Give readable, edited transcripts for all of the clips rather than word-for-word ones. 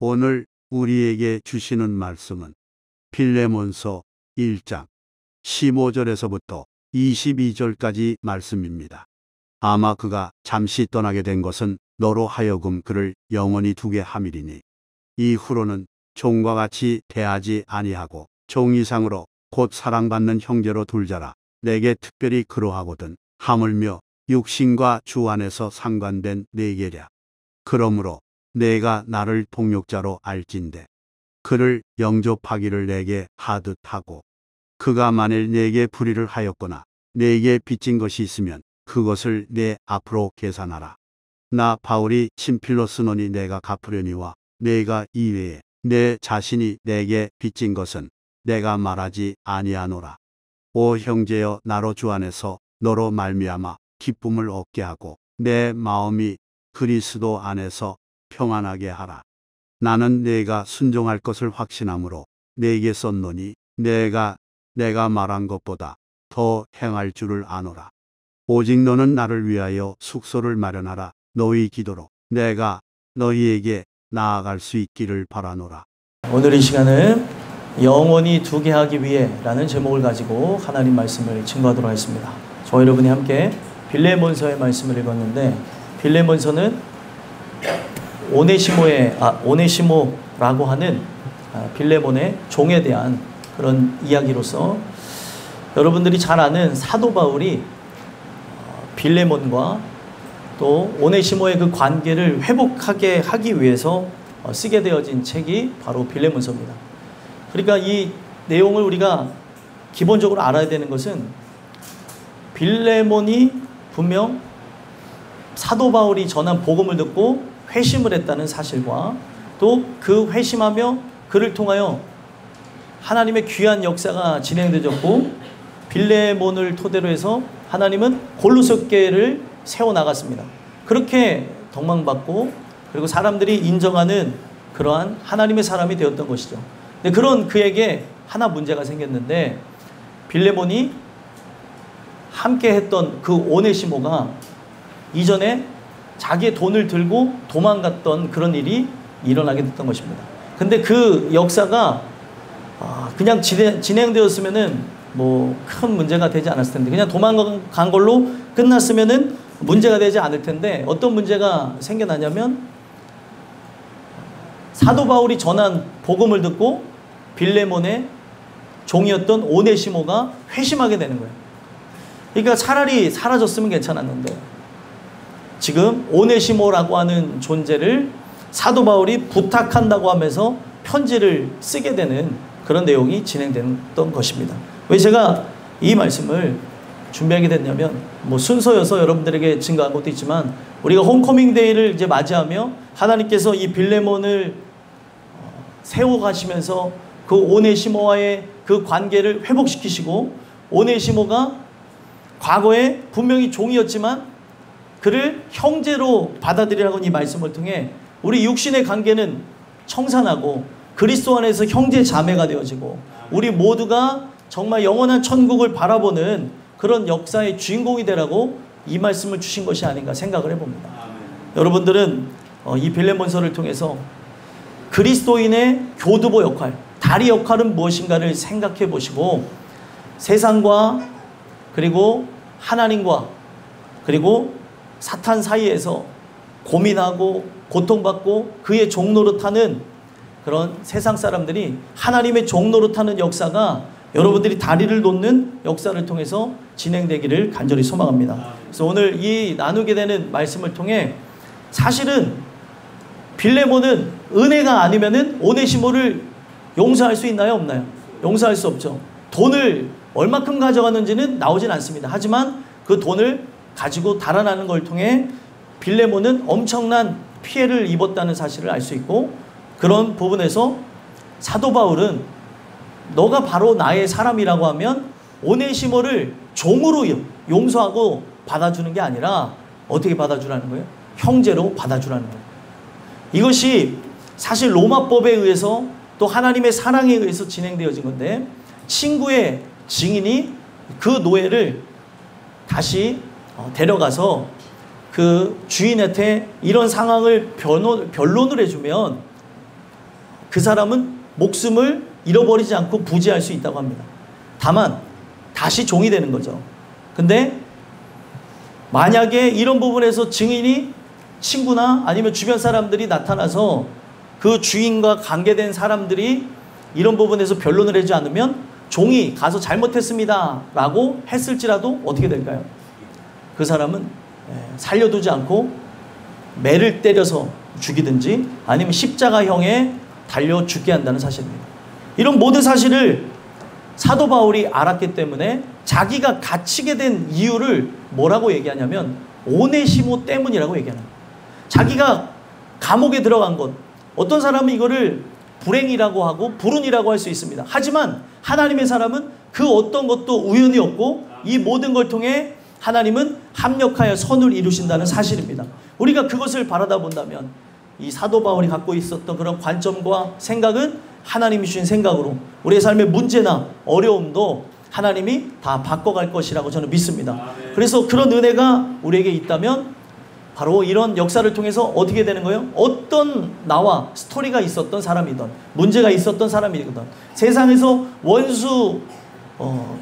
오늘 우리에게 주시는 말씀은 빌레몬서 1장 15절에서부터 22절까지 말씀입니다. 아마 그가 잠시 떠나게 된 것은 너로 하여금 그를 영원히 두게 함이리니 이후로는 종과 같이 대하지 아니하고 종 이상으로 곧 사랑받는 형제로 둘자라. 내게 특별히 그러하거든 하물며 육신과 주 안에서 상관된 내게랴. 그러므로 내가 나를 동역자로 알진대 그를 영접하기를 내게 하듯 하고, 그가 만일 내게 불의를 하였거나 내게 빚진 것이 있으면 그것을 내 앞으로 계산하라. 나 바울이 친필로 쓰노니 내가 갚으려니와 내가 이외에 내 자신이 내게 빚진 것은 내가 말하지 아니하노라. 오 형제여, 나로 주 안에서 너로 말미암아 기쁨을 얻게 하고 내 마음이 그리스도 안에서 평안하게 하라. 나는 내가 순종할 것을 확신함으로 내게 썼노니 내가 말한 것보다 더 행할 줄을 아노라. 오직 너는 나를 위하여 숙소를 마련하라. 너희 기도로 내가 너희에게 나아갈 수 있기를 바라노라. 오늘 이 시간은 영원히 두게 하기 위해 라는 제목을 가지고 하나님 말씀을 증거하도록 하겠습니다. 저와 여러분이 함께 빌레몬서의 말씀을 읽었는데, 빌레몬서는 오네시모라고 하는 빌레몬의 종에 대한 그런 이야기로서, 여러분들이 잘 아는 사도 바울이 빌레몬과 또 오네시모의 그 관계를 회복하게 하기 위해서 쓰게 되어진 책이 바로 빌레몬서입니다. 그러니까 이 내용을 우리가 기본적으로 알아야 되는 것은, 빌레몬이 분명 사도 바울이 전한 복음을 듣고 회심을 했다는 사실과, 또 그 회심하며 그를 통하여 하나님의 귀한 역사가 진행되었고, 빌레몬을 토대로 해서 하나님은 골로새교회를 세워나갔습니다. 그렇게 덕망받고, 그리고 사람들이 인정하는 그러한 하나님의 사람이 되었던 것이죠. 근데 그런 그에게 하나 문제가 생겼는데, 빌레몬이 함께 했던 그 오네시모가 이전에 자기의 돈을 들고 도망갔던 그런 일이 일어나게 됐던 것입니다. 근데 그 역사가 그냥 진행되었으면은 뭐 큰 문제가 되지 않았을 텐데, 그냥 도망간 걸로 끝났으면은 문제가 되지 않을 텐데, 어떤 문제가 생겨나냐면, 사도 바울이 전한 복음을 듣고 빌레몬의 종이었던 오네시모가 회심하게 되는 거예요. 그러니까 차라리 사라졌으면 괜찮았는데, 지금 오네시모라고 하는 존재를 사도 바울이 부탁한다고 하면서 편지를 쓰게 되는 그런 내용이 진행됐던 것입니다. 왜 제가 이 말씀을 준비하게 됐냐면, 뭐 순서여서 여러분들에게 증거한 것도 있지만, 우리가 홈커밍 데이를 이제 맞이하며 하나님께서 이 빌레몬을 세워가시면서 그 오네시모와의 그 관계를 회복시키시고, 오네시모가 과거에 분명히 종이었지만 그를 형제로 받아들이라고 이 말씀을 통해 우리 육신의 관계는 청산하고 그리스도 안에서 형제 자매가 되어지고, 우리 모두가 정말 영원한 천국을 바라보는 그런 역사의 주인공이 되라고 이 말씀을 주신 것이 아닌가 생각을 해봅니다. 여러분들은 이 빌레몬서를 통해서 그리스도인의 교두보 역할, 다리 역할은 무엇인가를 생각해 보시고, 세상과 그리고 하나님과 그리고 사탄 사이에서 고민하고 고통받고 그의 종노릇하는 그런 세상 사람들이 하나님의 종노릇하는 역사가 여러분들이 다리를 놓는 역사를 통해서 진행되기를 간절히 소망합니다. 그래서 오늘 이 나누게 되는 말씀을 통해, 사실은 빌레몬은 은혜가 아니면은 오네시모를 용서할 수 있나요? 없나요? 용서할 수 없죠. 돈을 얼마큼 가져갔는지는 나오진 않습니다. 하지만 그 돈을 가지고 달아나는 걸 통해 빌레몬은 엄청난 피해를 입었다는 사실을 알 수 있고, 그런 부분에서 사도 바울은 너가 바로 나의 사람이라고 하면 오네시모를 종으로 용서하고 받아주는 게 아니라 어떻게 받아주라는 거예요? 형제로 받아주라는 거예요. 이것이 사실 로마법에 의해서 또 하나님의 사랑에 의해서 진행되어진 건데, 친구의 증인이 그 노예를 다시 데려가서 그 주인한테 이런 상황을 변론을 해주면 그 사람은 목숨을 잃어버리지 않고 부지할 수 있다고 합니다. 다만 다시 종이 되는 거죠. 근데 만약에 이런 부분에서 증인이 친구나 아니면 주변 사람들이 나타나서 그 주인과 관계된 사람들이 이런 부분에서 변론을 하지 않으면 종이 가서 잘못했습니다 라고 했을지라도 어떻게 될까요? 그 사람은 살려두지 않고 매를 때려서 죽이든지 아니면 십자가형에 달려 죽게 한다는 사실입니다. 이런 모든 사실을 사도 바울이 알았기 때문에 자기가 갇히게 된 이유를 뭐라고 얘기하냐면 오네시모 때문이라고 얘기하는 거예요. 자기가 감옥에 들어간 것, 어떤 사람은 이거를 불행이라고 하고 불운이라고 할 수 있습니다. 하지만 하나님의 사람은 그 어떤 것도 우연이 없고 이 모든 걸 통해 하나님은 합력하여 선을 이루신다는 사실입니다. 우리가 그것을 바라다 본다면 이 사도 바울이 갖고 있었던 그런 관점과 생각은 하나님이 주신 생각으로 우리의 삶의 문제나 어려움도 하나님이 다 바꿔갈 것이라고 저는 믿습니다. 그래서 그런 은혜가 우리에게 있다면 바로 이런 역사를 통해서 어떻게 되는 거예요? 어떤 나와 스토리가 있었던 사람이든 문제가 있었던 사람이든 세상에서 원수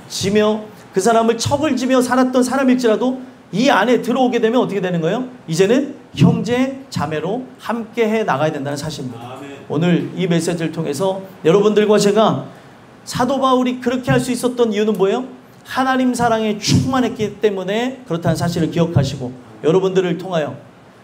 지며 그 사람을 척을 지며 살았던 사람일지라도 이 안에 들어오게 되면 어떻게 되는 거예요? 이제는 형제 자매로 함께 해 나가야 된다는 사실입니다. 오늘 이 메시지를 통해서 여러분들과 제가 사도 바울이 그렇게 할 수 있었던 이유는 뭐예요? 하나님 사랑에 충만했기 때문에 그렇다는 사실을 기억하시고 여러분들을 통하여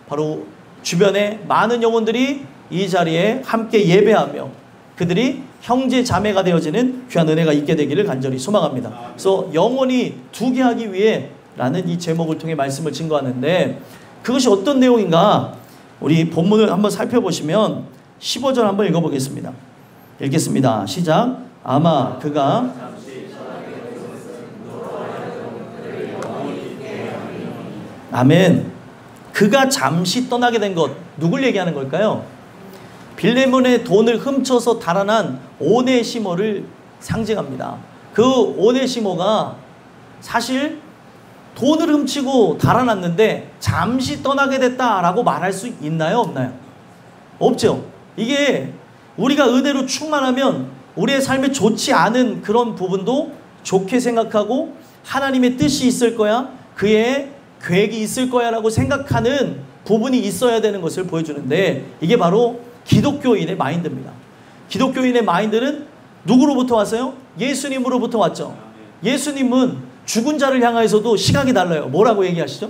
바로 주변에 많은 영혼들이 이 자리에 함께 예배하며 그들이 형제 자매가 되어지는 귀한 은혜가 있게 되기를 간절히 소망합니다. 그래서 영원히 두게 하기 위해 라는 이 제목을 통해 말씀을 증거하는데 그것이 어떤 내용인가 우리 본문을 한번 살펴보시면 15절 한번 읽어보겠습니다. 읽겠습니다. 시작. 아마 그가 아멘. 그가 잠시 떠나게 된 것 누굴 얘기하는 걸까요? 빌레몬의 돈을 훔쳐서 달아난 오네시모를 상징합니다. 그 오네시모가 사실 돈을 훔치고 달아났는데 잠시 떠나게 됐다라고 말할 수 있나요? 없나요? 없죠. 이게 우리가 은혜로 충만하면 우리의 삶에 좋지 않은 그런 부분도 좋게 생각하고 하나님의 뜻이 있을 거야, 그의 계획이 있을 거야 라고 생각하는 부분이 있어야 되는 것을 보여주는데 이게 바로 기독교인의 마인드입니다. 기독교인의 마인드는 누구로부터 왔어요? 예수님으로부터 왔죠. 예수님은 죽은 자를 향하여서도 시각이 달라요. 뭐라고 얘기하시죠?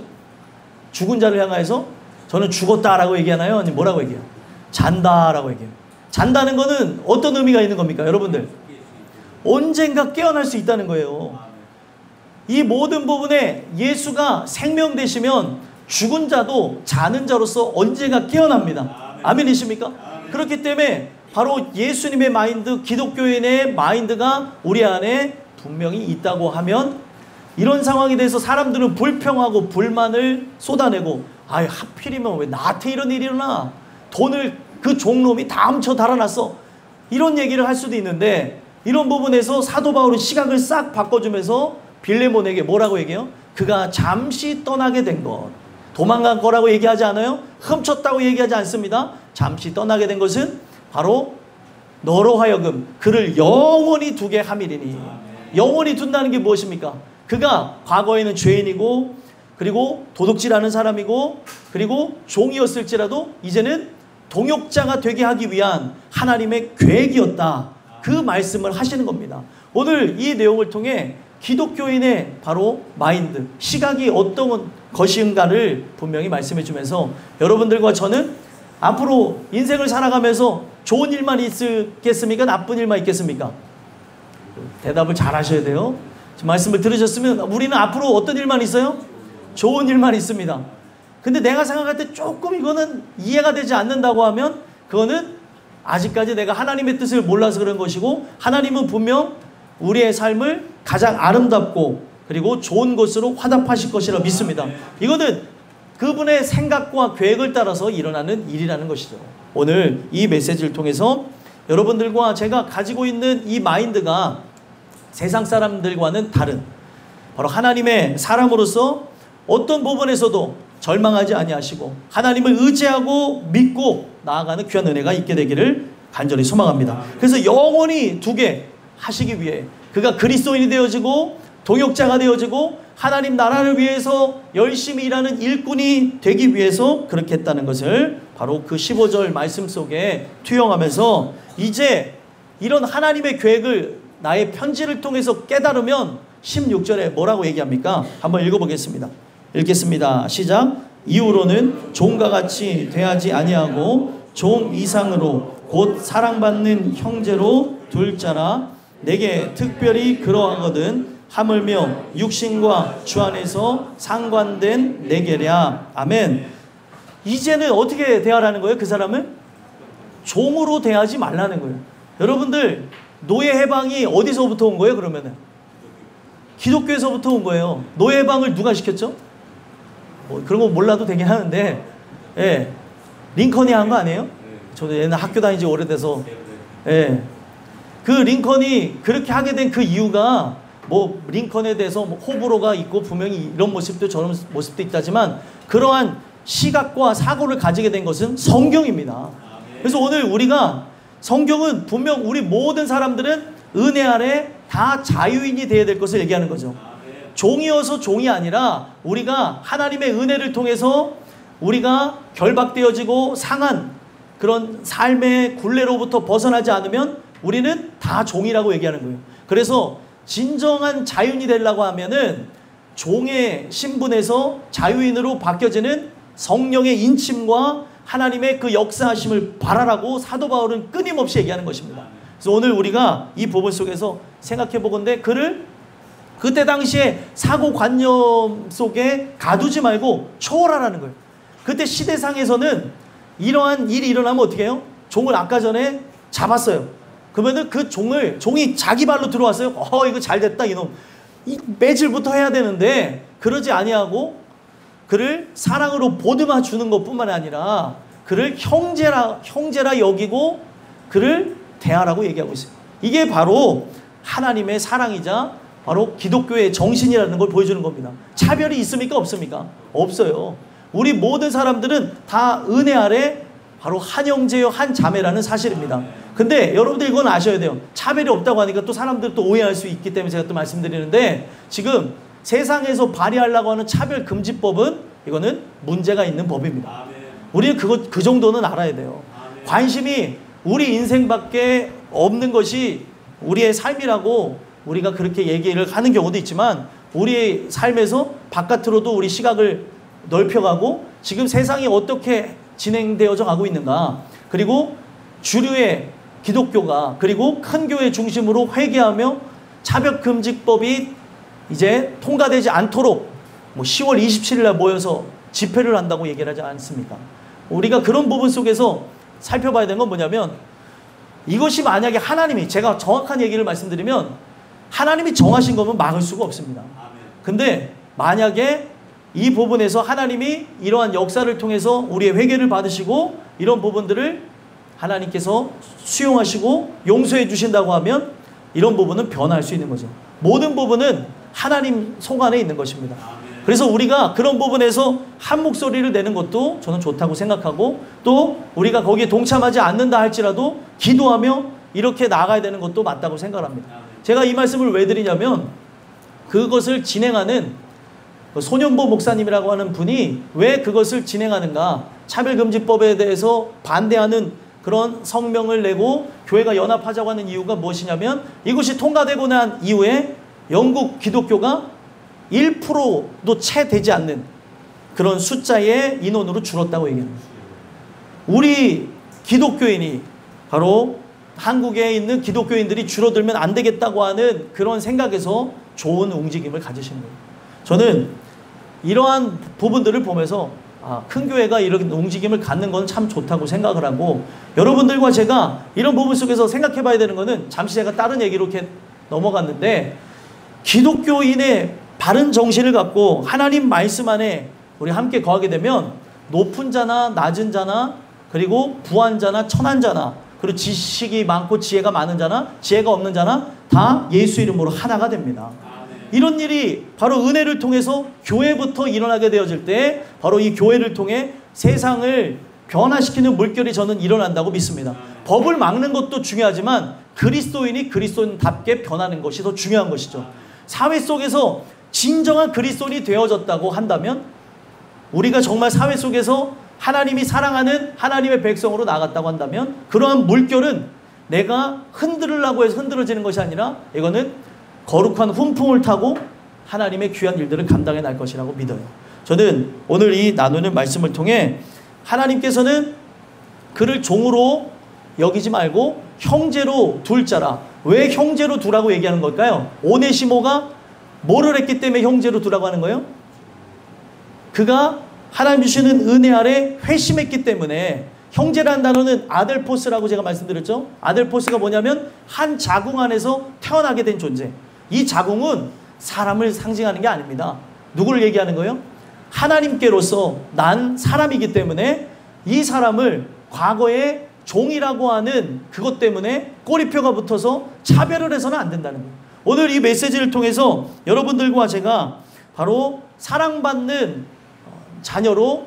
죽은 자를 향하여서 저는 죽었다라고 얘기하나요? 아니면 뭐라고 얘기해요? 잔다라고 얘기해요. 잔다는 거는 어떤 의미가 있는 겁니까? 여러분들 언젠가 깨어날 수 있다는 거예요. 이 모든 부분에 예수가 생명 되시면 죽은 자도 자는 자로서 언젠가 깨어납니다. 아멘이십니까? 그렇기 때문에 바로 예수님의 마인드, 기독교인의 마인드가 우리 안에 분명히 있다고 하면 이런 상황에 대해서 사람들은 불평하고 불만을 쏟아내고 아이 하필이면 왜 나한테 이런 일이 일어나? 돈을 그 종놈이 다 훔쳐 달아났어. 이런 얘기를 할 수도 있는데 이런 부분에서 사도 바울은 시각을 싹 바꿔주면서 빌레몬에게 뭐라고 얘기해요? 그가 잠시 떠나게 된 것. 도망간 거라고 얘기하지 않아요? 훔쳤다고 얘기하지 않습니다. 잠시 떠나게 된 것은 바로 너로 하여금 그를 영원히 두게 함이리니. 영원히 둔다는 게 무엇입니까? 그가 과거에는 죄인이고 그리고 도둑질하는 사람이고 그리고 종이었을지라도 이제는 동역자가 되게 하기 위한 하나님의 계획이었다. 그 말씀을 하시는 겁니다. 오늘 이 내용을 통해 기독교인의 바로 마인드, 시각이 어떤 것인가를 분명히 말씀해 주면서 여러분들과 저는 앞으로 인생을 살아가면서 좋은 일만 있겠습니까? 나쁜 일만 있겠습니까? 대답을 잘 하셔야 돼요. 지금 말씀을 들으셨으면 우리는 앞으로 어떤 일만 있어요? 좋은 일만 있습니다. 근데 내가 생각할 때 조금 이거는 이해가 되지 않는다고 하면 그거는 아직까지 내가 하나님의 뜻을 몰라서 그런 것이고 하나님은 분명 우리의 삶을 가장 아름답고 그리고 좋은 것으로 화답하실 것이라 믿습니다. 이거는 그분의 생각과 계획을 따라서 일어나는 일이라는 것이죠. 오늘 이 메시지를 통해서 여러분들과 제가 가지고 있는 이 마인드가 세상 사람들과는 다른 바로 하나님의 사람으로서 어떤 부분에서도 절망하지 아니하시고 하나님을 의지하고 믿고 나아가는 귀한 은혜가 있게 되기를 간절히 소망합니다. 그래서 영원히 두 개 하시기 위해 그가 그리스도인이 되어지고 동역자가 되어지고 하나님 나라를 위해서 열심히 일하는 일꾼이 되기 위해서 그렇게 했다는 것을 바로 그 15절 말씀 속에 투영하면서 이제 이런 하나님의 계획을 나의 편지를 통해서 깨달으면 16절에 뭐라고 얘기합니까? 한번 읽어보겠습니다. 읽겠습니다. 시작. 이후로는 종과 같이 대하지 아니하고 종 이상으로 곧 사랑받는 형제로 둘 자라 내게 특별히 그러하거든 하물며 육신과 주 안에서 상관된 내게랴. 아멘. 이제는 어떻게 대하라는 거예요? 그 사람을? 종으로 대하지 말라는 거예요. 여러분들 노예 해방이 어디서부터 온 거예요? 그러면은 기독교에서부터 온 거예요. 노예 해방을 누가 시켰죠? 뭐 그런 거 몰라도 되긴 하는데, 예, 링컨이 한 거 아니에요? 저도 얘는 학교 다닌 지 오래돼서, 예, 그 링컨이 그렇게 하게 된 그 이유가 뭐 링컨에 대해서 뭐 호불호가 있고 분명히 이런 모습도 저런 모습도 있다지만 그러한 시각과 사고를 가지게 된 것은 성경입니다. 그래서 오늘 우리가 성경은 분명 우리 모든 사람들은 은혜 아래 다 자유인이 되어야 될 것을 얘기하는 거죠. 종이어서 종이 아니라 우리가 하나님의 은혜를 통해서 우리가 결박되어지고 상한 그런 삶의 굴레로부터 벗어나지 않으면 우리는 다 종이라고 얘기하는 거예요. 그래서 진정한 자유인이 되려고 하면은 종의 신분에서 자유인으로 바뀌어지는 성령의 인침과 하나님의 그 역사하심을 바라라고 사도 바울은 끊임없이 얘기하는 것입니다. 그래서 오늘 우리가 이 부분 속에서 생각해 보건대 그를 그때 당시에 사고관념 속에 가두지 말고 초월하라는 거예요. 그때 시대상에서는 이러한 일이 일어나면 어떻게 해요? 종을 아까 전에 잡았어요. 그러면은 그 종이 자기 발로 들어왔어요. 이거 잘 됐다 이놈. 이 매질부터 해야 되는데 그러지 아니하고 그를 사랑으로 보듬어 주는 것뿐만 아니라 그를 형제라 여기고 그를 대하라고 얘기하고 있어요. 이게 바로 하나님의 사랑이자 바로 기독교의 정신이라는 걸 보여주는 겁니다. 차별이 있습니까? 없습니까? 없어요. 우리 모든 사람들은 다 은혜 아래 바로 한 형제요 한 자매라는 사실입니다. 근데 여러분들 이건 아셔야 돼요. 차별이 없다고 하니까 또 사람들 또 오해할 수 있기 때문에 제가 또 말씀드리는데 지금 세상에서 발휘하려고 하는 차별금지법은 이거는 문제가 있는 법입니다. 우리는 그 정도는 알아야 돼요. 관심이 우리 인생밖에 없는 것이 우리의 삶이라고 우리가 그렇게 얘기를 하는 경우도 있지만 우리의 삶에서 바깥으로도 우리 시각을 넓혀가고 지금 세상이 어떻게 진행되어져 가고 있는가, 그리고 주류의 기독교가 그리고 큰 교회 중심으로 회개하며 차별금지법이 이제 통과되지 않도록 뭐 10월 27일 날 모여서 집회를 한다고 얘기를 하지 않습니까? 우리가 그런 부분 속에서 살펴봐야 되는 건 뭐냐면 이것이 만약에 하나님이, 제가 정확한 얘기를 말씀드리면 하나님이 정하신 거면 막을 수가 없습니다. 근데 만약에 이 부분에서 하나님이 이러한 역사를 통해서 우리의 회개를 받으시고 이런 부분들을 하나님께서 수용하시고 용서해 주신다고 하면 이런 부분은 변화할 수 있는 거죠. 모든 부분은 하나님 손 안에 있는 것입니다. 그래서 우리가 그런 부분에서 한 목소리를 내는 것도 저는 좋다고 생각하고, 또 우리가 거기에 동참하지 않는다 할지라도 기도하며 이렇게 나아가야 되는 것도 맞다고 생각합니다. 제가 이 말씀을 왜 드리냐면 그것을 진행하는 손현보 목사님이라고 하는 분이 왜 그것을 진행하는가, 차별금지법에 대해서 반대하는 그런 성명을 내고 교회가 연합하자고 하는 이유가 무엇이냐면 이것이 통과되고 난 이후에 영국 기독교가 1%도 채 되지 않는 그런 숫자의 인원으로 줄었다고 얘기합니다. 우리 기독교인이 바로 한국에 있는 기독교인들이 줄어들면 안 되겠다고 하는 그런 생각에서 좋은 움직임을 가지신 거예요. 저는 이러한 부분들을 보면서 큰 교회가 이런 움직임을 갖는 건 참 좋다고 생각을 하고, 여러분들과 제가 이런 부분 속에서 생각해 봐야 되는 거는, 잠시 제가 다른 얘기로 이렇게 넘어갔는데, 기독교인의 바른 정신을 갖고 하나님 말씀 안에 우리 함께 거하게 되면 높은 자나 낮은 자나 그리고 부한 자나 천한 자나 그리고 지식이 많고 지혜가 많은 자나 지혜가 없는 자나 다 예수 이름으로 하나가 됩니다. 이런 일이 바로 은혜를 통해서 교회부터 일어나게 되어질 때 바로 이 교회를 통해 세상을 변화시키는 물결이 저는 일어난다고 믿습니다. 법을 막는 것도 중요하지만 그리스도인이 그리스도인답게 변하는 것이 더 중요한 것이죠. 사회 속에서 진정한 그리스도인이 되어졌다고 한다면 우리가 정말 사회 속에서 하나님이 사랑하는 하나님의 백성으로 나갔다고 한다면 그러한 물결은 내가 흔들으려고 해서 흔들어지는 것이 아니라 이거는 거룩한 훈풍을 타고 하나님의 귀한 일들을 감당해 날 것이라고 믿어요. 저는 오늘 이 나누는 말씀을 통해 하나님께서는 그를 종으로 여기지 말고 형제로 둘 자라. 왜 형제로 두라고 얘기하는 걸까요? 오네시모가 뭐를 했기 때문에 형제로 두라고 하는 거예요? 그가 하나님 주시는 은혜 아래 회심했기 때문에. 형제라는 단어는 아델포스라고 제가 말씀드렸죠. 아델포스가 뭐냐면 한 자궁 안에서 태어나게 된 존재. 이 자궁은 사람을 상징하는 게 아닙니다. 누구를 얘기하는 거예요? 하나님께로서 난 사람이기 때문에 이 사람을 과거에 종이라고 하는 그것 때문에 꼬리표가 붙어서 차별을 해서는 안 된다는 거예요. 오늘 이 메시지를 통해서 여러분들과 제가 바로 사랑받는 자녀로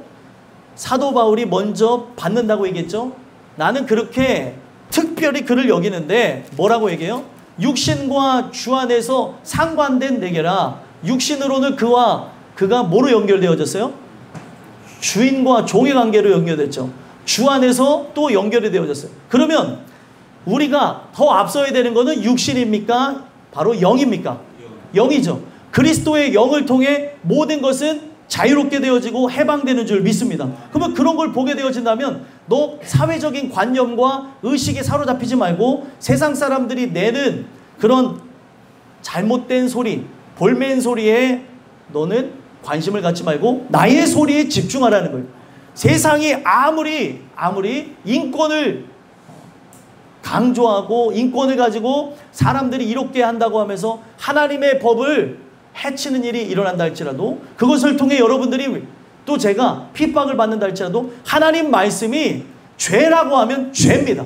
사도 바울이 먼저 받는다고 얘기했죠. 나는 그렇게 특별히 그를 여기는데 뭐라고 얘기해요? 육신과 주 안에서 상관된 내게라. 육신으로는 그가 뭐로 연결되어졌어요? 주인과 종의 관계로 연결됐죠. 주 안에서 또 연결이 되어졌어요. 그러면 우리가 더 앞서야 되는 것은 육신입니까? 바로 영입니까? 영이죠. 그리스도의 영을 통해 모든 것은 자유롭게 되어지고 해방되는 줄 믿습니다. 그러면 그런 걸 보게 되어진다면 너 사회적인 관념과 의식에 사로잡히지 말고 세상 사람들이 내는 그런 잘못된 소리, 볼멘 소리에 너는 관심을 갖지 말고 나의 소리에 집중하라는 거예요. 세상이 아무리 인권을 강조하고 인권을 가지고 사람들이 이롭게 한다고 하면서 하나님의 법을 해치는 일이 일어난다 할지라도 그것을 통해 여러분들이 또 제가 핍박을 받는다 할지라도 하나님 말씀이 죄라고 하면 죄입니다.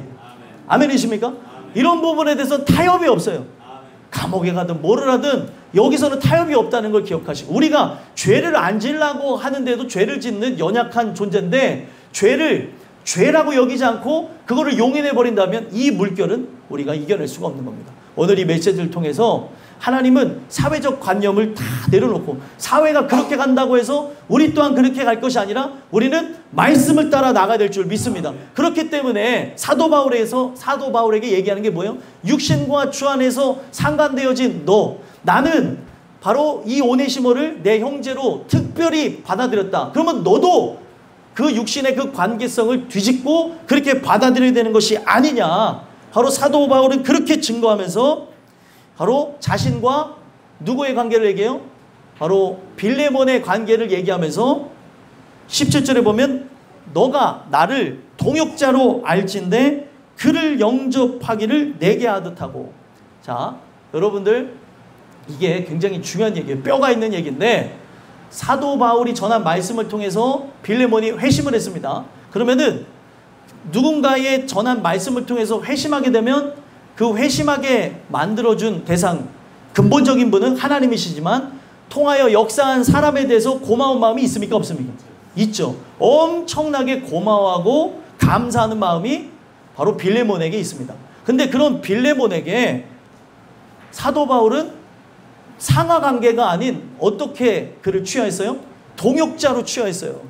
아멘이십니까? 아멘. 이런 부분에 대해서 타협이 없어요. 아멘. 감옥에 가든 뭐를 하든 여기서는 타협이 없다는 걸 기억하시고 우리가 죄를 안 지으려고 하는데도 죄를 짓는 연약한 존재인데 죄를 죄라고 여기지 않고 그거를 용인해 버린다면 이 물결은 우리가 이겨낼 수가 없는 겁니다. 오늘 이 메시지를 통해서 하나님은 사회적 관념을 다 내려놓고 사회가 그렇게 간다고 해서 우리 또한 그렇게 갈 것이 아니라 우리는 말씀을 따라 나가야 될 줄 믿습니다. 그렇기 때문에 사도 바울에게 얘기하는 게 뭐예요? 육신과 주 안에서 상관되어진 너, 나는 바로 이 오네시모를 내 형제로 특별히 받아들였다. 그러면 너도 그 육신의 그 관계성을 뒤집고 그렇게 받아들여야 되는 것이 아니냐. 바로 사도 바울은 그렇게 증거하면서 바로 자신과 누구의 관계를 얘기해요? 바로 빌레몬의 관계를 얘기하면서 17절에 보면 너가 나를 동역자로 알진대 그를 영접하기를 내게 하듯 하고. 자, 여러분들 이게 굉장히 중요한 얘기예요. 뼈가 있는 얘기인데 사도 바울이 전한 말씀을 통해서 빌레몬이 회심을 했습니다. 그러면은 누군가의 전한 말씀을 통해서 회심하게 되면 그 회심하게 만들어준 대상 근본적인 분은 하나님이시지만 통하여 역사한 사람에 대해서 고마운 마음이 있습니까? 없습니까? 있죠. 엄청나게 고마워하고 감사하는 마음이 바로 빌레몬에게 있습니다. 근데 그런 빌레몬에게 사도 바울은 상하관계가 아닌 어떻게 그를 취하했어요? 동역자로 취하했어요.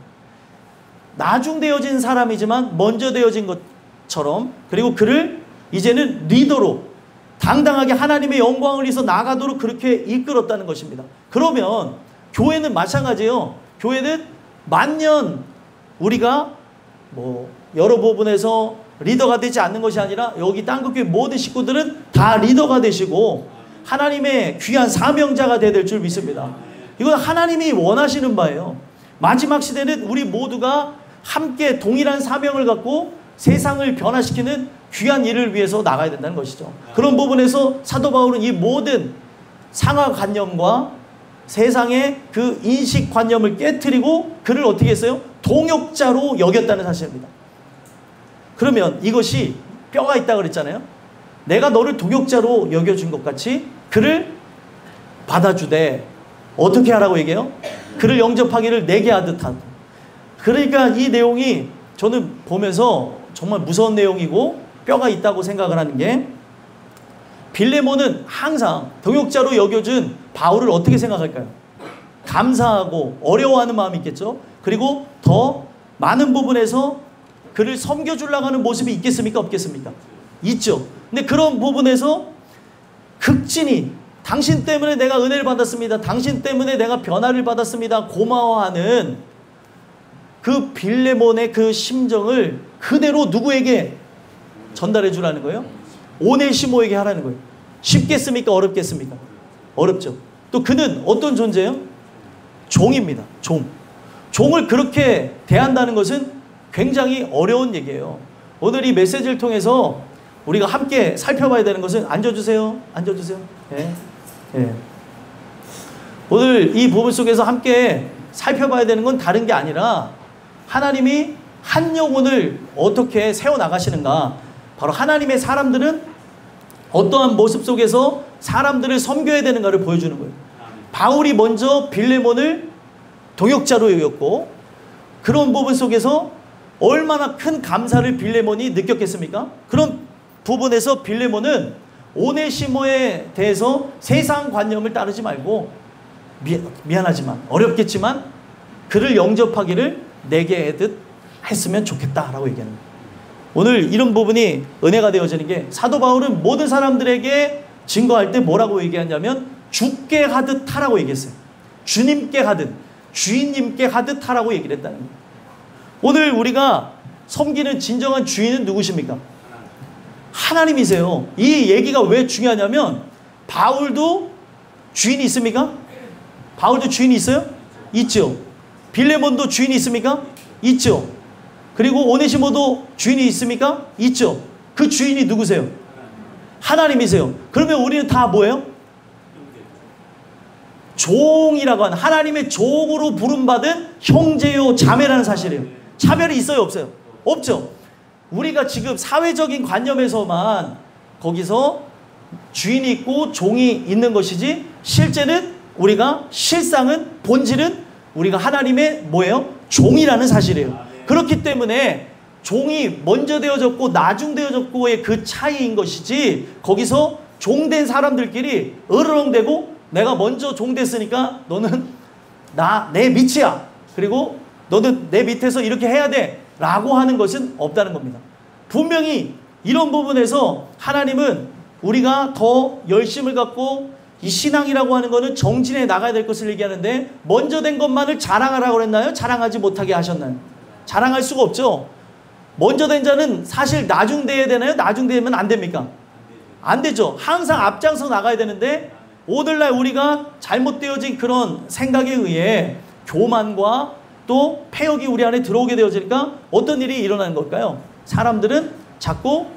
나중되어진 사람이지만 먼저 되어진 것처럼 그리고 그를 이제는 리더로 당당하게 하나님의 영광을 위해서 나가도록 그렇게 이끌었다는 것입니다. 그러면 교회는 마찬가지예요. 교회는 만년 우리가 여러 부분에서 리더가 되지 않는 것이 아니라 여기 땅끝교회 모든 식구들은 다 리더가 되시고 하나님의 귀한 사명자가 되어야 될 줄 믿습니다. 이건 하나님이 원하시는 바예요. 마지막 시대는 우리 모두가 함께 동일한 사명을 갖고 세상을 변화시키는 귀한 일을 위해서 나가야 된다는 것이죠. 그런 부분에서 사도 바울은 이 모든 상하관념과 세상의 그 인식관념을 깨트리고 그를 어떻게 했어요? 동역자로 여겼다는 사실입니다. 그러면 이것이 뼈가 있다고 그랬잖아요. 내가 너를 동역자로 여겨준 것 같이 그를 받아주되 어떻게 하라고 얘기해요? 그를 영접하기를 내게 하듯 하고. 그러니까 이 내용이 저는 보면서 정말 무서운 내용이고 뼈가 있다고 생각을 하는 게, 빌레몬은 항상 동역자로 여겨준 바울을 어떻게 생각할까요? 감사하고 어려워하는 마음이 있겠죠. 그리고 더 많은 부분에서 그를 섬겨주려고 하는 모습이 있겠습니까? 없겠습니까? 있죠. 근데 그런 부분에서 극진히 당신 때문에 내가 은혜를 받았습니다. 당신 때문에 내가 변화를 받았습니다. 고마워하는 그 빌레몬의 그 심정을 그대로 누구에게 전달해 주라는 거예요? 오네시모에게 하라는 거예요. 쉽겠습니까? 어렵겠습니까? 어렵죠. 또 그는 어떤 존재예요? 종입니다. 종. 종을 그렇게 대한다는 것은 굉장히 어려운 얘기예요. 오늘 이 메시지를 통해서 우리가 함께 살펴봐야 되는 것은, 앉아주세요. 앉아주세요. 예. 예. 오늘 이 부분 속에서 함께 살펴봐야 되는 건 다른 게 아니라, 하나님이 한 영혼을 어떻게 세워나가시는가, 바로 하나님의 사람들은 어떠한 모습 속에서 사람들을 섬겨야 되는가를 보여주는 거예요. 바울이 먼저 빌레몬을 동역자로 여겼고, 그런 부분 속에서 얼마나 큰 감사를 빌레몬이 느꼈겠습니까? 그런 부분에서 빌레몬은 오네시모에 대해서 세상 관념을 따르지 말고, 미안하지만 어렵겠지만 그를 영접하기를 내게 애듯 했으면 좋겠다라고 얘기하는 거예요. 오늘 이런 부분이 은혜가 되어지는 게, 사도 바울은 모든 사람들에게 증거할 때 뭐라고 얘기하냐면 주께 하듯 하라고 얘기했어요. 주님께 하듯, 주인님께 하듯 하라고 얘기를 했다는 거예요. 오늘 우리가 섬기는 진정한 주인은 누구십니까? 하나님이세요. 이 얘기가 왜 중요하냐면, 바울도 주인이 있습니까? 바울도 주인이 있어요? 있죠. 빌레몬도 주인이 있습니까? 있죠. 그리고 오네시모도 주인이 있습니까? 있죠. 그 주인이 누구세요? 하나님이세요. 그러면 우리는 다 뭐예요? 종이라고 하는, 하나님의 종으로 부름받은 형제요 자매라는 사실이에요. 차별이 있어요? 없어요? 없죠. 우리가 지금 사회적인 관념에서만 거기서 주인이 있고 종이 있는 것이지, 실제는 우리가, 실상은, 본질은 우리가 하나님의 뭐예요? 종이라는 사실이에요. 그렇기 때문에 종이 먼저 되어졌고 나중 되어졌고의 그 차이인 것이지, 거기서 종된 사람들끼리 으르렁대고 내가 먼저 종됐으니까 너는 내 밑이야, 그리고 너는 내 밑에서 이렇게 해야 돼 라고 하는 것은 없다는 겁니다. 분명히 이런 부분에서 하나님은 우리가 더 열심을 갖고, 이 신앙이라고 하는 것은 정진해 나가야 될 것을 얘기하는데, 먼저 된 것만을 자랑하라고 그랬나요? 자랑하지 못하게 하셨나요? 자랑할 수가 없죠. 먼저 된 자는 사실 나중돼야 되나요? 나중되면 안 됩니까? 안 되죠. 항상 앞장서 나가야 되는데, 오늘날 우리가 잘못되어진 그런 생각에 의해 교만과 또 패역이 우리 안에 들어오게 되어지니까 어떤 일이 일어나는 걸까요? 사람들은 자꾸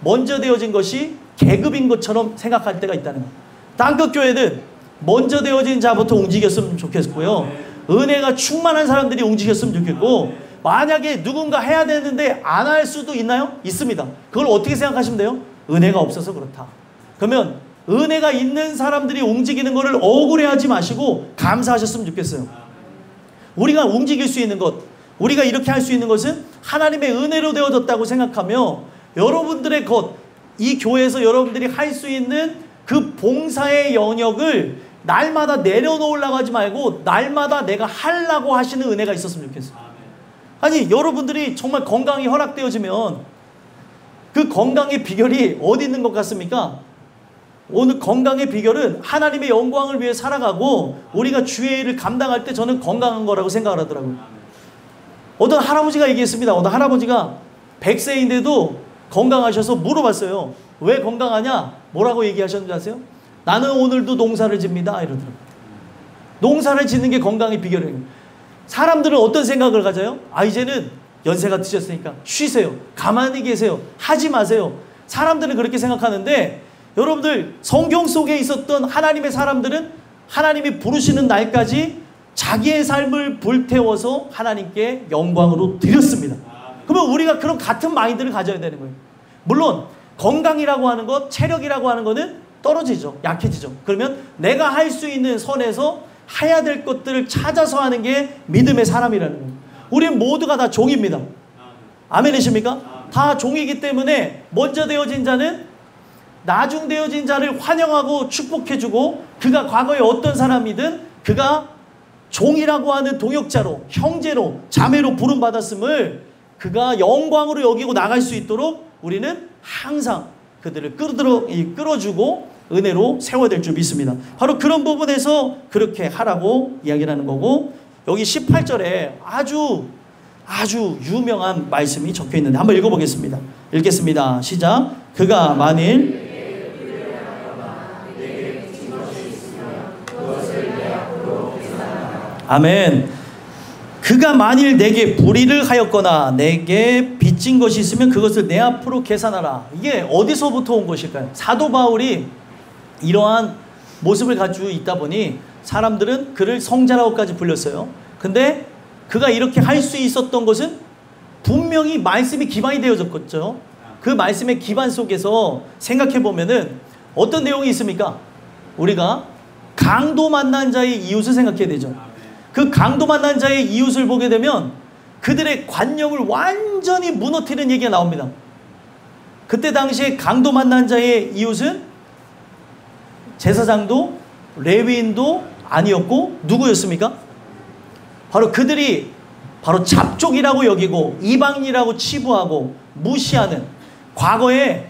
먼저 되어진 것이 계급인 것처럼 생각할 때가 있다는 거예요. 땅끝 교회는 먼저 되어진 자부터 움직였으면 좋겠고요. 은혜가 충만한 사람들이 움직였으면 좋겠고, 만약에 누군가 해야 되는데 안 할 수도 있나요? 있습니다. 그걸 어떻게 생각하시면 돼요? 은혜가 없어서 그렇다. 그러면 은혜가 있는 사람들이 움직이는 것을 억울해하지 마시고 감사하셨으면 좋겠어요. 우리가 움직일 수 있는 것, 우리가 이렇게 할 수 있는 것은 하나님의 은혜로 되어졌다고 생각하며, 여러분들의 것, 이 교회에서 여러분들이 할 수 있는 그 봉사의 영역을 날마다 내려놓으려고 하지 말고 날마다 내가 하려고 하시는 은혜가 있었으면 좋겠어요. 아니, 여러분들이 정말 건강이 허락되어지면 그 건강의 비결이 어디 있는 것 같습니까? 오늘 건강의 비결은 하나님의 영광을 위해 살아가고 우리가 주의 일을 감당할 때 저는 건강한 거라고 생각을 하더라고요. 어떤 할아버지가 얘기했습니다. 어떤 할아버지가 100세인데도 건강하셔서 물어봤어요. 왜 건강하냐? 뭐라고 얘기하셨는지 아세요? 나는 오늘도 농사를 집니다 이러더라고요. 농사를 짓는 게 건강의 비결이에요. 사람들은 어떤 생각을 가져요? 아, 이제는 연세가 드셨으니까 쉬세요. 가만히 계세요. 하지 마세요. 사람들은 그렇게 생각하는데, 여러분들 성경 속에 있었던 하나님의 사람들은 하나님이 부르시는 날까지 자기의 삶을 불태워서 하나님께 영광으로 드렸습니다. 그러면 우리가 그런 같은 마인드를 가져야 되는 거예요. 물론 건강이라고 하는 것, 체력이라고 하는 것은 떨어지죠. 약해지죠. 그러면 내가 할 수 있는 선에서 해야 될 것들을 찾아서 하는 게 믿음의 사람이라는 거예요. 우리는 모두가 다 종입니다. 아멘이십니까? 다 종이기 때문에 먼저 되어진 자는 나중 되어진 자를 환영하고 축복해주고, 그가 과거에 어떤 사람이든 그가 종이라고 하는 동역자로, 형제로, 자매로 부름받았음을 그가 영광으로 여기고 나갈 수 있도록 우리는 항상 그들을 끌어주고 은혜로 세워야 될 줄 믿습니다. 바로 그런 부분에서 그렇게 하라고 이야기를 하는 거고, 여기 18절에 아주 유명한 말씀이 적혀 있는데 한번 읽어보겠습니다. 읽겠습니다. 시작. 그가 만일 아멘. 그가 만일 내게 불의를 하였거나 내게 빚진 것이 있으면 그것을 내 앞으로 계산하라. 이게 어디서부터 온 것일까요? 사도 바울이 이러한 모습을 가지고 있다 보니 사람들은 그를 성자라고까지 불렸어요. 근데 그가 이렇게 할 수 있었던 것은 분명히 말씀이 기반이 되어졌겠죠. 그 말씀의 기반 속에서 생각해 보면은 어떤 내용이 있습니까? 우리가 강도 만난 자의 이웃을 생각해야 되죠. 그 강도 만난 자의 이웃을 보게 되면 그들의 관념을 완전히 무너뜨리는 얘기가 나옵니다. 그때 당시에 강도 만난 자의 이웃은 제사장도 레위인도 아니었고 누구였습니까? 바로 그들이 바로 잡족이라고 여기고 이방인이라고 치부하고 무시하는, 과거에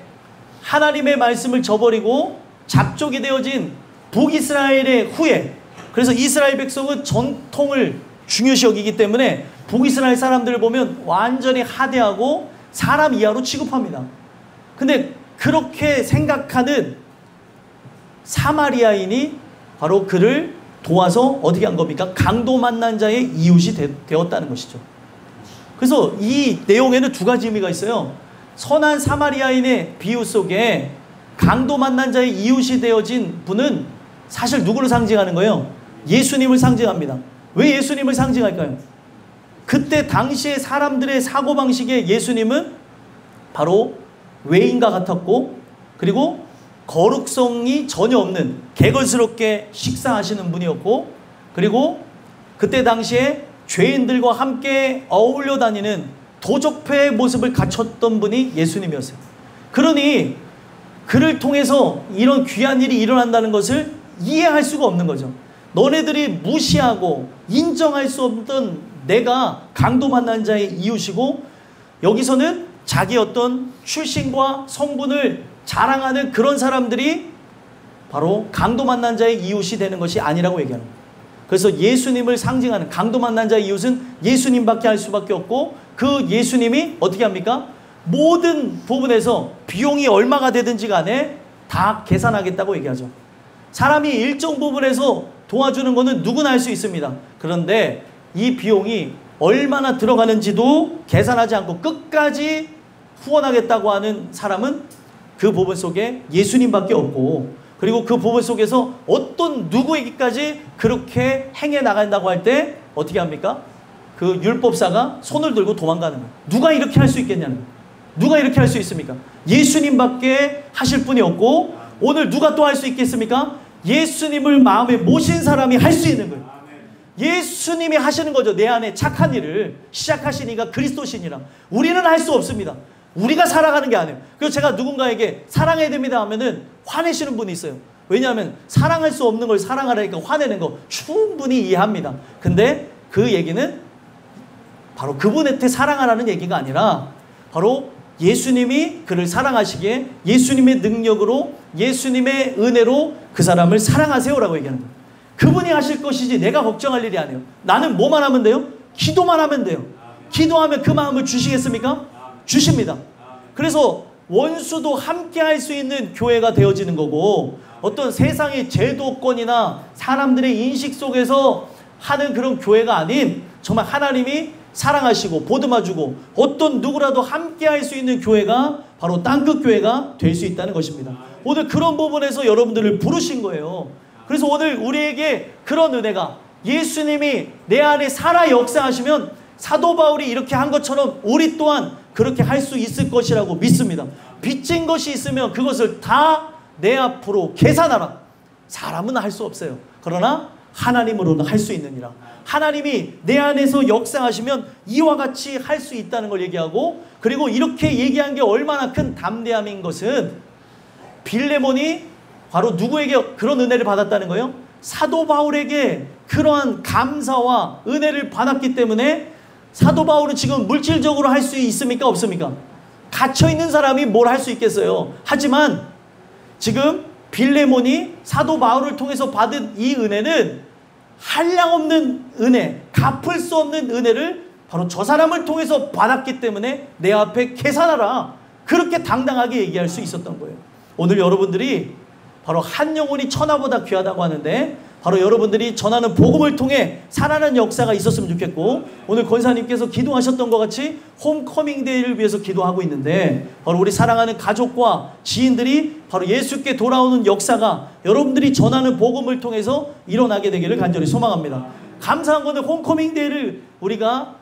하나님의 말씀을 저버리고 잡족이 되어진 북이스라엘의 후예, 그래서 이스라엘 백성은 전통을 중요시 여기기 때문에 북이스라엘 사람들을 보면 완전히 하대하고 사람 이하로 취급합니다. 근데 그렇게 생각하는 사마리아인이 바로 그를 도와서 어떻게 한 겁니까? 강도 만난 자의 이웃이 되었다는 것이죠. 그래서 이 내용에는 두 가지 의미가 있어요. 선한 사마리아인의 비유 속에 강도 만난 자의 이웃이 되어진 분은 사실 누구를 상징하는 거예요? 예수님을 상징합니다. 왜 예수님을 상징할까요? 그때 당시의 사람들의 사고방식에 예수님은 바로 외인과 같았고, 그리고 거룩성이 전혀 없는 개걸스럽게 식사하시는 분이었고, 그리고 그때 당시에 죄인들과 함께 어울려 다니는 도적패의 모습을 갖췄던 분이 예수님이었어요. 그러니 그를 통해서 이런 귀한 일이 일어난다는 것을 이해할 수가 없는 거죠. 너네들이 무시하고 인정할 수 없던 내가 강도 만난 자의 이웃이고, 여기서는 자기 어떤 출신과 성분을 자랑하는 그런 사람들이 바로 강도 만난 자의 이웃이 되는 것이 아니라고 얘기하는 거예요. 그래서 예수님을 상징하는 강도 만난 자의 이웃은 예수님밖에 할 수밖에 없고, 그 예수님이 어떻게 합니까? 모든 부분에서 비용이 얼마가 되든지 간에 다 계산하겠다고 얘기하죠. 사람이 일정 부분에서 도와주는 것은 누구나 할 수 있습니다. 그런데 이 비용이 얼마나 들어가는지도 계산하지 않고 끝까지 후원하겠다고 하는 사람은 그 부분 속에 예수님밖에 없고, 그리고 그 부분 속에서 어떤 누구에게까지 그렇게 행해 나간다고 할 때 어떻게 합니까? 그 율법사가 손을 들고 도망가는 거예요. 누가 이렇게 할 수 있겠냐는 거예요. 누가 이렇게 할 수 있습니까? 예수님밖에 하실 분이 없고, 오늘 누가 또 할 수 있겠습니까? 예수님을 마음에 모신 사람이 할 수 있는 거예요. 예수님이 하시는 거죠. 내 안에 착한 일을 시작하시니까 그리스도시니라. 우리는 할 수 없습니다. 우리가 살아가는 게 아니에요. 그래서 제가 누군가에게 사랑해야 됩니다 하면은 화내시는 분이 있어요. 왜냐하면 사랑할 수 없는 걸 사랑하라니까 화내는 거 충분히 이해합니다. 근데 그 얘기는 바로 그분한테 사랑하라는 얘기가 아니라 바로 예수님이 그를 사랑하시기에 예수님의 능력으로, 예수님의 은혜로 그 사람을 사랑하세요라고 얘기하는 거예요. 그분이 하실 것이지 내가 걱정할 일이 아니에요. 나는 뭐만 하면 돼요? 기도만 하면 돼요. 기도하면 그 마음을 주시겠습니까? 주십니다. 그래서 원수도 함께 할 수 있는 교회가 되어지는 거고, 어떤 세상의 제도권이나 사람들의 인식 속에서 하는 그런 교회가 아닌, 정말 하나님이 사랑하시고 보듬어주고 어떤 누구라도 함께 할 수 있는 교회가 바로 땅끝 교회가 될 수 있다는 것입니다. 오늘 그런 부분에서 여러분들을 부르신 거예요. 그래서 오늘 우리에게 그런 은혜가, 예수님이 내 안에 살아 역사하시면 사도 바울이 이렇게 한 것처럼 우리 또한 그렇게 할 수 있을 것이라고 믿습니다. 빚진 것이 있으면 그것을 다 내 앞으로 계산하라. 사람은 할 수 없어요. 그러나 하나님으로는 할 수 있느니라. 하나님이 내 안에서 역사하시면 이와 같이 할 수 있다는 걸 얘기하고, 그리고 이렇게 얘기한 게 얼마나 큰 담대함인 것은 빌레몬이 바로 누구에게 그런 은혜를 받았다는 거예요? 사도 바울에게 그러한 감사와 은혜를 받았기 때문에 사도 바울은 지금 물질적으로 할 수 있습니까? 없습니까? 갇혀있는 사람이 뭘 할 수 있겠어요? 하지만 지금 빌레몬이 사도 바울을 통해서 받은 이 은혜는 한량없는 은혜, 갚을 수 없는 은혜를 바로 저 사람을 통해서 받았기 때문에 내 앞에 계산하라, 그렇게 당당하게 얘기할 수 있었던 거예요. 오늘 여러분들이 바로 한 영혼이 천하보다 귀하다고 하는데, 바로 여러분들이 전하는 복음을 통해 살아나는 역사가 있었으면 좋겠고, 오늘 권사님께서 기도하셨던 것 같이 홈커밍 데이를 위해서 기도하고 있는데, 바로 우리 사랑하는 가족과 지인들이 바로 예수께 돌아오는 역사가 여러분들이 전하는 복음을 통해서 일어나게 되기를 간절히 소망합니다. 감사한 것은 홈커밍 데이를 우리가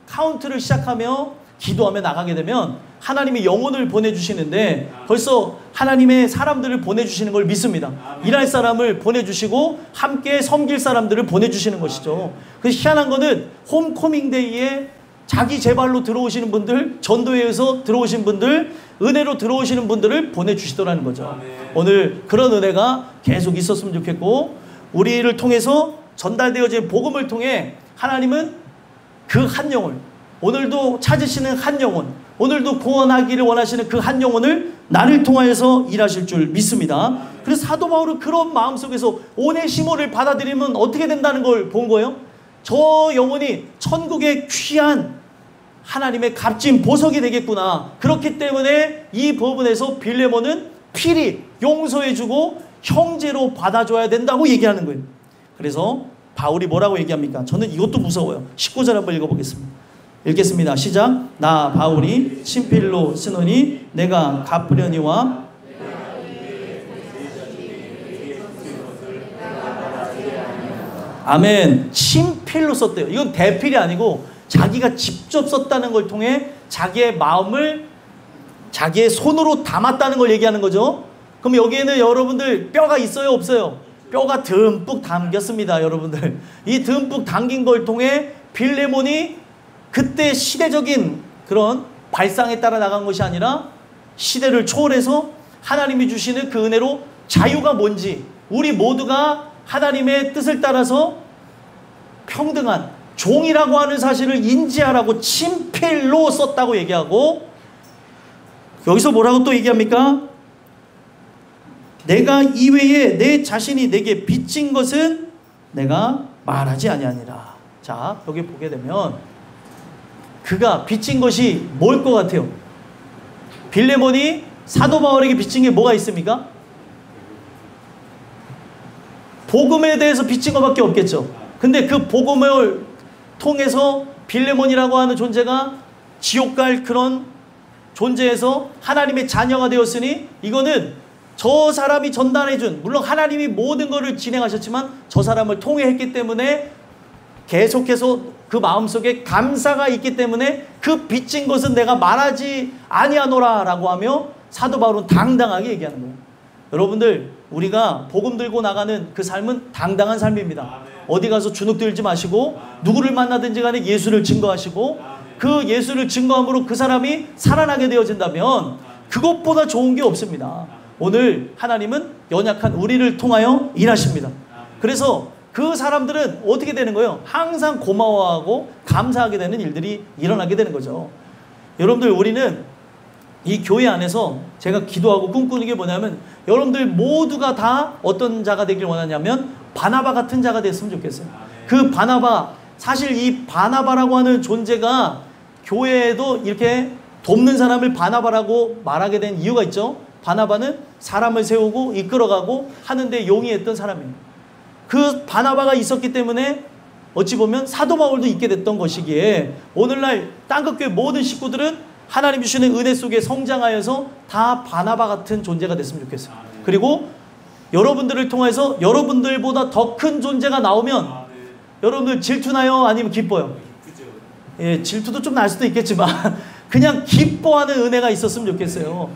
카운트를 시작하며 기도하며 나가게 되면 하나님이 영혼을 보내주시는데, 벌써 하나님의 사람들을 보내주시는 걸 믿습니다. 일할 사람을 보내주시고 함께 섬길 사람들을 보내주시는 것이죠. 그 희한한 거는 홈커밍데이에 자기 제발로 들어오시는 분들, 전도회에서 들어오신 분들, 은혜로 들어오시는 분들을 보내주시더라는 거죠. 오늘 그런 은혜가 계속 있었으면 좋겠고, 우리를 통해서 전달되어진 복음을 통해 하나님은 그 한 영혼, 오늘도 찾으시는 한 영혼, 오늘도 구원하기를 원하시는 그 한 영혼을 나를 통하여서 일하실 줄 믿습니다. 그래서 사도 바울은 그런 마음속에서 오네시모를 받아들이면 어떻게 된다는 걸 본 거예요. 저 영혼이 천국의 귀한 하나님의 값진 보석이 되겠구나. 그렇기 때문에 이 부분에서 빌레몬은 필히 용서해주고 형제로 받아줘야 된다고 얘기하는 거예요. 그래서 바울이 뭐라고 얘기합니까? 저는 이것도 무서워요. 19절 한번 읽어보겠습니다. 읽겠습니다. 시작. 나 바울이 친필로 쓰노니 내가 갚으려니와. 아멘. 친필로 썼대요. 이건 대필이 아니고 자기가 직접 썼다는 걸 통해 자기의 마음을 자기의 손으로 담았다는 걸 얘기하는 거죠. 그럼 여기에는 여러분들 뼈가 있어요, 없어요? 뼈가 듬뿍 담겼습니다, 여러분들. 이 듬뿍 담긴 걸 통해 빌레몬이 그때 시대적인 그런 발상에 따라 나간 것이 아니라 시대를 초월해서 하나님이 주시는 그 은혜로 자유가 뭔지, 우리 모두가 하나님의 뜻을 따라서 평등한 종이라고 하는 사실을 인지하라고 친필로 썼다고 얘기하고, 여기서 뭐라고 또 얘기합니까? 내가 이외에 내 자신이 내게 빚진 것은 내가 말하지 아니하니라. 자, 여기 보게 되면 그가 빚진 것이 뭘 것 같아요? 빌레몬이 사도 바울에게 빚진 게 뭐가 있습니까? 복음에 대해서 빚진 것밖에 없겠죠. 근데 그 복음을 통해서 빌레몬이라고 하는 존재가 지옥 갈 그런 존재에서 하나님의 자녀가 되었으니, 이거는 저 사람이 전달해준, 물론 하나님이 모든 것을 진행하셨지만 저 사람을 통해 했기 때문에 계속해서 그 마음속에 감사가 있기 때문에 그 빚진 것은 내가 말하지 아니하노라 라고 하며 사도 바울은 당당하게 얘기하는 거예요. 여러분들, 우리가 복음 들고 나가는 그 삶은 당당한 삶입니다. 어디 가서 주눅 들지 마시고 누구를 만나든지 간에 예수를 증거하시고 그 예수를 증거함으로 그 사람이 살아나게 되어진다면 그것보다 좋은 게 없습니다. 오늘 하나님은 연약한 우리를 통하여 일하십니다. 그래서 그 사람들은 어떻게 되는 거예요? 항상 고마워하고 감사하게 되는 일들이 일어나게 되는 거죠. 여러분들, 우리는 이 교회 안에서 제가 기도하고 꿈꾸는 게 뭐냐면, 여러분들 모두가 다 어떤 자가 되길 원하냐면 바나바 같은 자가 됐으면 좋겠어요. 그 바나바, 사실 이 바나바라고 하는 존재가 교회에도 이렇게 돕는 사람을 바나바라고 말하게 된 이유가 있죠. 바나바는 사람을 세우고 이끌어가고 하는데 용이했던 사람이에요. 그 바나바가 있었기 때문에 어찌 보면 사도 바울도 있게 됐던 것이기에, 오늘날 땅끝교회 모든 식구들은 하나님 주시는 은혜 속에 성장하여서 다 바나바 같은 존재가 됐으면 좋겠어요. 그리고 여러분들을 통해서 여러분들보다 더 큰 존재가 나오면 여러분들 질투나요? 아니면 기뻐요? 예, 질투도 좀 날 수도 있겠지만 그냥 기뻐하는 은혜가 있었으면 좋겠어요.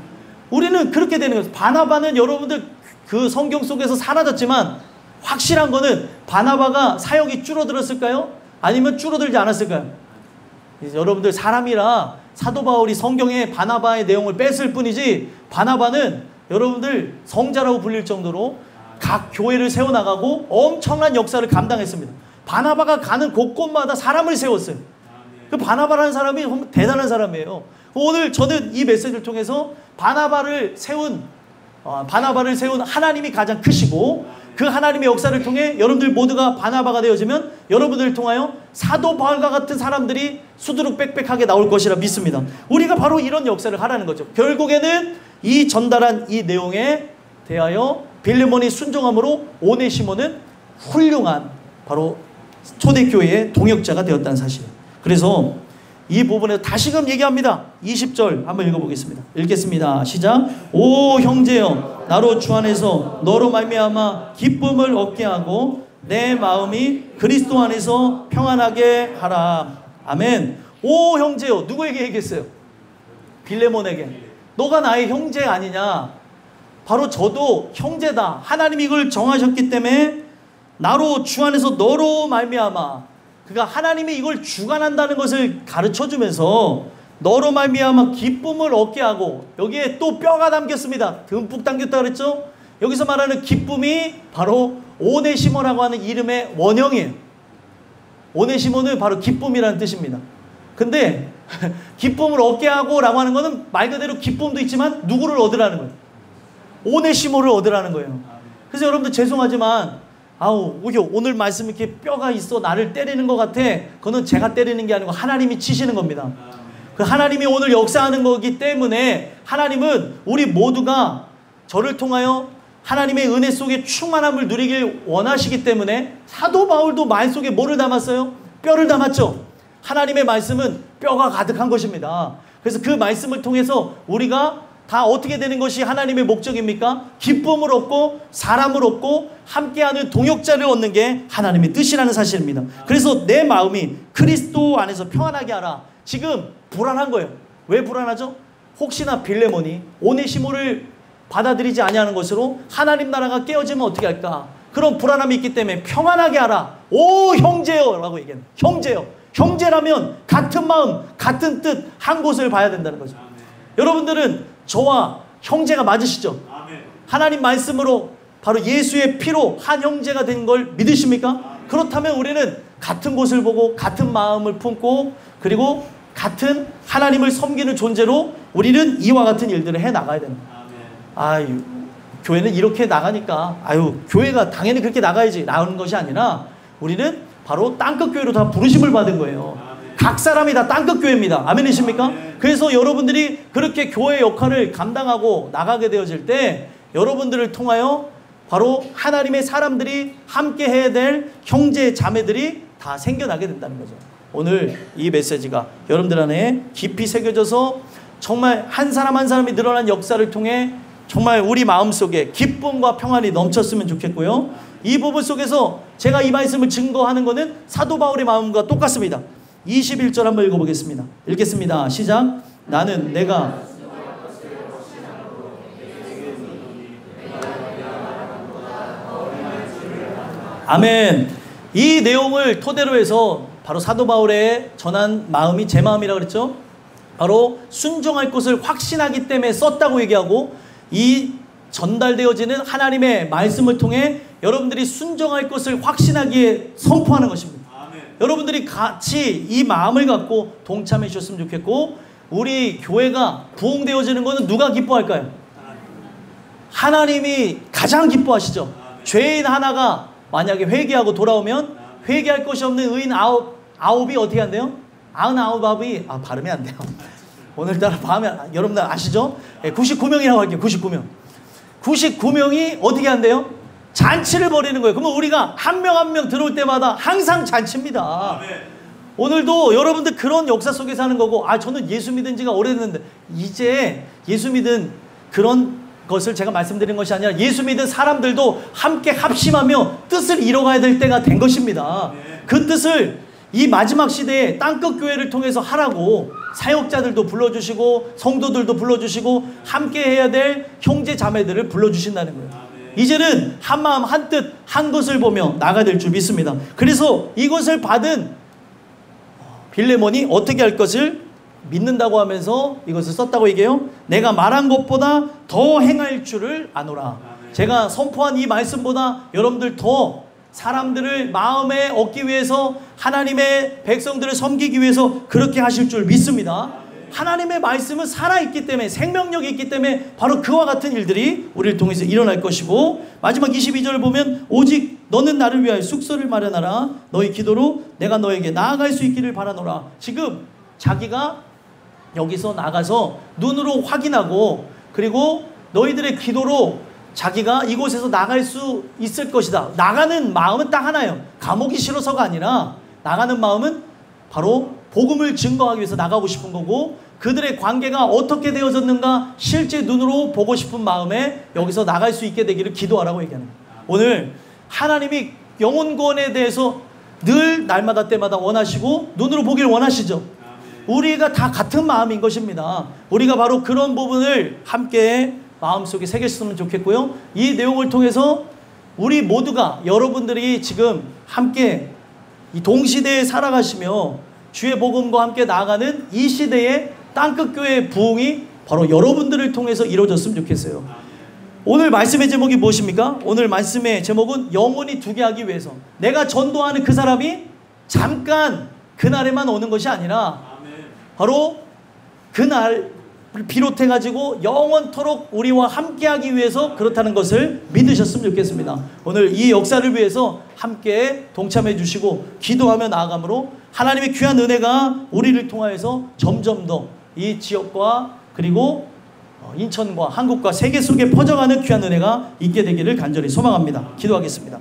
우리는 그렇게 되는 거예요. 바나바는 여러분들 그 성경 속에서 사라졌지만 확실한 거는 바나바가 사역이 줄어들었을까요? 아니면 줄어들지 않았을까요? 여러분들 사람이라 사도 바울이 성경에 바나바의 내용을 뺐을 뿐이지 바나바는 여러분들 성자라고 불릴 정도로 각 교회를 세워나가고 엄청난 역사를 감당했습니다. 바나바가 가는 곳곳마다 사람을 세웠어요. 그 바나바라는 사람이 정말 대단한 사람이에요. 오늘 저는 이 메시지를 통해서 바나바를 세운 하나님이 가장 크시고 그 하나님의 역사를 통해 여러분들 모두가 바나바가 되어지면 여러분들을 통하여 사도 바울과 같은 사람들이 수두룩 빽빽하게 나올 것이라 믿습니다. 우리가 바로 이런 역사를 하라는 거죠. 결국에는 이 전달한 이 내용에 대하여 빌레몬이 순종함으로 오네시모는 훌륭한 바로 초대교회의 동역자가 되었다는 사실. 그래서 이 부분에 다시금 얘기합니다. 20절 한번 읽어보겠습니다. 읽겠습니다. 시작. 오 형제여, 나로 주 안에서 너로 말미암아 기쁨을 얻게 하고 내 마음이 그리스도 안에서 평안하게 하라. 아멘. 오 형제여, 누구에게 얘기했어요? 빌레몬에게. 너가 나의 형제 아니냐? 바로 저도 형제다. 하나님이 이걸 정하셨기 때문에 나로 주 안에서 너로 말미암아, 그러니까 하나님이 이걸 주관한다는 것을 가르쳐주면서 너로 말미암아 기쁨을 얻게 하고, 여기에 또 뼈가 담겼습니다. 듬뿍 담겼다 그랬죠? 여기서 말하는 기쁨이 바로 오네시모라고 하는 이름의 원형이에요. 오네시모는 바로 기쁨이라는 뜻입니다. 근데 기쁨을 얻게 하고 라고 하는 것은 말 그대로 기쁨도 있지만 누구를 얻으라는 거예요? 오네시모를 얻으라는 거예요. 그래서 여러분들 죄송하지만 오늘 말씀 이렇게 뼈가 있어 나를 때리는 것 같아. 그거는 제가 때리는 게 아니고 하나님이 치시는 겁니다. 그 하나님이 오늘 역사하는 거기 때문에 하나님은 우리 모두가 저를 통하여 하나님의 은혜 속에 충만함을 누리길 원하시기 때문에 사도 바울도 말 속에 뭐를 담았어요? 뼈를 담았죠. 하나님의 말씀은 뼈가 가득한 것입니다. 그래서 그 말씀을 통해서 우리가 다 어떻게 되는 것이 하나님의 목적입니까? 기쁨을 얻고 사람을 얻고 함께하는 동역자를 얻는 게 하나님의 뜻이라는 사실입니다. 그래서 내 마음이 그리스도 안에서 평안하게 하라. 지금 불안한 거예요. 왜 불안하죠? 혹시나 빌레몬이 오네시모를 받아들이지 아니하는 것으로 하나님 나라가 깨어지면 어떻게 할까? 그런 불안함이 있기 때문에 평안하게 하라. 오 형제여 라고 얘기해요. 형제여. 형제라면 같은 마음 같은 뜻 한 곳을 봐야 된다는 거죠. 여러분들은 저와 형제가 맞으시죠? 하나님 말씀으로 바로 예수의 피로 한 형제가 된 걸 믿으십니까? 그렇다면 우리는 같은 곳을 보고 같은 마음을 품고 그리고 같은 하나님을 섬기는 존재로 우리는 이와 같은 일들을 해 나가야 됩니다. 교회는 이렇게 나가니까 교회가 당연히 그렇게 나가야지 나오는 것이 아니라 우리는 바로 땅끝 교회로 다 부르심을 받은 거예요. 각 사람이 다 땅끝 교회입니다. 아멘이십니까? 그래서 여러분들이 그렇게 교회 역할을 감당하고 나가게 되어질 때 여러분들을 통하여 바로 하나님의 사람들이 함께 해야 될 형제 자매들이 다 생겨나게 된다는 거죠. 오늘 이 메시지가 여러분들 안에 깊이 새겨져서 정말 한 사람 한 사람이 늘어난 역사를 통해 정말 우리 마음속에 기쁨과 평안이 넘쳤으면 좋겠고요. 이 부분 속에서 제가 이 말씀을 증거하는 것은 사도 바울의 마음과 똑같습니다. 21절 한번 읽어보겠습니다. 읽겠습니다. 시작. 나는 내가 아멘. 이 내용을 토대로 해서 바로 사도 바울의 전한 마음이 제 마음이라고 그랬죠. 바로 순종할 것을 확신하기 때문에 썼다고 얘기하고 이 전달되어지는 하나님의 말씀을 통해 여러분들이 순종할 것을 확신하기에 선포하는 것입니다. 여러분들이 같이 이 마음을 갖고 동참해 주셨으면 좋겠고 우리 교회가 부흥되어지는 것은 누가 기뻐할까요? 하나님이 가장 기뻐하시죠. 죄인 하나가 만약에 회개하고 돌아오면 회개할 것이 없는 의인 아홉이 어떻게 한대요? 99아홉이 발음이 안 돼요. 오늘따라 여러분들 아시죠? 99명이라고 할게요. 99명. 99명이 어떻게 한대요? 잔치를 벌이는 거예요. 그러면 우리가 한 명 한 명 들어올 때마다 항상 잔치입니다. 오늘도 여러분들 그런 역사 속에 사는 거고 저는 예수 믿은 지가 오래됐는데 이제 예수 믿은 그런 것을 제가 말씀드린 것이 아니라 예수 믿은 사람들도 함께 합심하며 뜻을 이뤄가야 될 때가 된 것입니다. 그 뜻을 이 마지막 시대에 땅끝 교회를 통해서 하라고 사역자들도 불러주시고 성도들도 불러주시고 함께 해야 될 형제 자매들을 불러주신다는 거예요. 이제는 한 마음 한 뜻 한 것을 보며 나아가야 될 줄 믿습니다. 그래서 이것을 받은 빌레몬이 어떻게 할 것을 믿는다고 하면서 이것을 썼다고 얘기해요. 내가 말한 것보다 더 행할 줄을 아노라. 제가 선포한 이 말씀보다 여러분들 더 사람들을 마음에 얻기 위해서, 하나님의 백성들을 섬기기 위해서 그렇게 하실 줄 믿습니다. 하나님의 말씀은 살아있기 때문에, 생명력이 있기 때문에 바로 그와 같은 일들이 우리를 통해서 일어날 것이고, 마지막 22절을 보면 오직 너는 나를 위하여 숙소를 마련하라. 너희 기도로 내가 너에게 나아갈 수 있기를 바라노라. 지금 자기가 여기서 나가서 눈으로 확인하고, 그리고 너희들의 기도로 자기가 이곳에서 나갈 수 있을 것이다. 나가는 마음은 딱 하나예요. 감옥이 싫어서가 아니라 나가는 마음은 바로 복음을 증거하기 위해서 나가고 싶은 거고, 그들의 관계가 어떻게 되어졌는가 실제 눈으로 보고 싶은 마음에 여기서 나갈 수 있게 되기를 기도하라고 얘기하는 거예요. 오늘 하나님이 영혼 구원에 대해서 늘 날마다 때마다 원하시고 눈으로 보기를 원하시죠. 우리가 다 같은 마음인 것입니다. 우리가 바로 그런 부분을 함께 마음속에 새겼으면 좋겠고요. 이 내용을 통해서 우리 모두가, 여러분들이 지금 함께 이 동시대에 살아가시며 주의 복음과 함께 나아가는 이 시대의 땅끝교회의 부흥이 바로 여러분들을 통해서 이루어졌으면 좋겠어요. 오늘 말씀의 제목이 무엇입니까? 오늘 말씀의 제목은 영혼이 두게 하기 위해서. 내가 전도하는 그 사람이 잠깐 그날에만 오는 것이 아니라 바로 그날 비롯해가지고 영원토록 우리와 함께하기 위해서 그렇다는 것을 믿으셨으면 좋겠습니다. 오늘 이 역사를 위해서 함께 동참해 주시고 기도하며 나아감으로 하나님의 귀한 은혜가 우리를 통하여서 점점 더 이 지역과 그리고 인천과 한국과 세계 속에 퍼져가는 귀한 은혜가 있게 되기를 간절히 소망합니다. 기도하겠습니다.